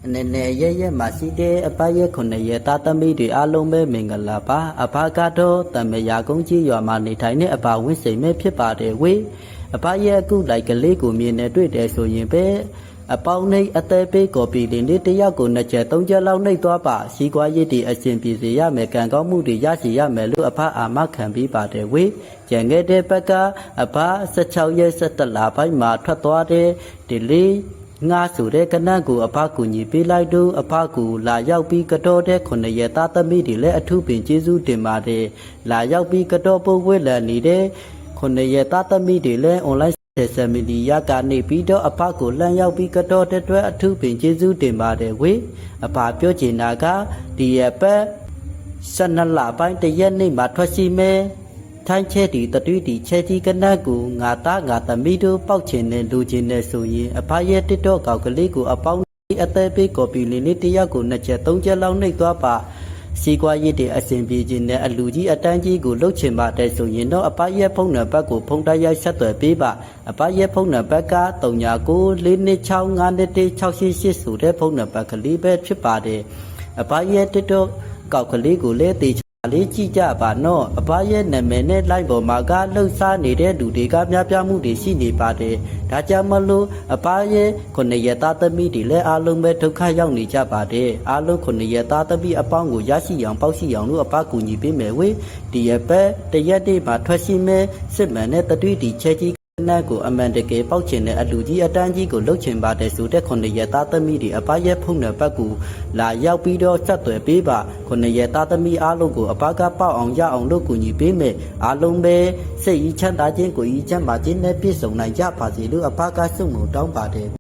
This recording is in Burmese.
Nene ye maside apaye kone tatami di alome mingalapa apakato tame yagonji yamani tiny apa winse me pipade we apaye good like a lego mine do so yimbe a paune at the pay copy in the yago nature don't allow ne to apa sigua yeti a simpi ya mekan go moody yasi ya melu apa ama can be bade we jange de baka apa such how yes at the lapa ma twade delay Nga su re kanagu apaku ni pilaidu apaku la yau pi kato de kone ye tatami di le athu pin jesu tin ma de la yau pi kato po we la ni de kone ye tatami di le online sesame ya ka ni pi do apaku lan yau pi kato de twa athu pin jesu tin ma de we apa pyo chin na ka di ye pa 12 လပိုင်းတရက်နေ့မှာထွက်ရှိမယ်ထိုင်းချဲတီတတွီတီချဲကြီးကနတ်ကိုငါသားငါသမီးတို့ပေါက်ချင်တဲ့လူချင်းနဲ့ဆိုရင်အဖရဲ့တစ်တော့ကောက်ကလေးကိုအပေါင်းအသေးပေးကော်ပီလေးလေးတယောက်ကို2ချက်3ချက်လောက်နှိပ်သွားပါစီကွာရစ်တဲ့အစဉ်ပြေခြင်းနဲ့အလူကြီးအတန်းကြီးကိုလှုပ်ချင်ပါတယ်ဆိုရင်တော့အဖရဲ့ဖုန်းနံပါတ်ကိုဖုန်းတိုက်ရိုက်ဆက်သွယ်ပေးပါအဖရဲ့ဖုန်းနံပါတ်က3994266168ဆိုတဲ့ဖုန်းနံပါတ်ကလေးပဲဖြစ်ပါတယ်အဖရဲ့တစ်တော့ကောက်ကလေးကိုလည်းတေလေးကြည့်ကြပါနော်အဖရဲ့နာမည်နဲ့လိုက်ပေါ်မှာကလှုပ်ရှားနေတဲ့လူတွေကများပြားမှုတွေရှိနေပါတယ်ဒါကြောင့်မလို့အဖရဲ့9ရက်သားသမီးတွေလည်းအားလုံးပဲဒုက္ခရောက်နေကြပါတယ်အားလုံး9ရက်သားသမီးအပေါင်းကိုရရှိအောင်ပေါက်ရှိအောင်လို့အဖကူညီပေးမယ်ဝေးဒီရက်ပဲတရက်တည်းမှာထွက်ရှိမယ်စစ်မှန်တဲ့တတွီတီချဲကြီးနတ်ကိုအမှန်တကယ်ပေါက်ချင်တဲ့အလူကြီးအတန်းကြီးကိုလှုပ်ချင်ပါတယ်ဆိုတဲ့9ရက်သားသမီးတွေအပရဲ့ဖုန်းနံပါတ်ကိုလာရောက်ပြီးတော့ဆက်သွယ်ပေးပါ9ရက်သားသမီးအားလုံးကိုအပကပေါက်အောင်ရအောင်လို့ကူညီပေးမယ်အားလုံးပဲစိတ်ဤချမ်းသာခြင်းကိုဤချမ်းသာခြင်းနဲ့ပြည့်စုံနိုင်ကြပါစေလို့အပကဆုမတောင်းပါတယ်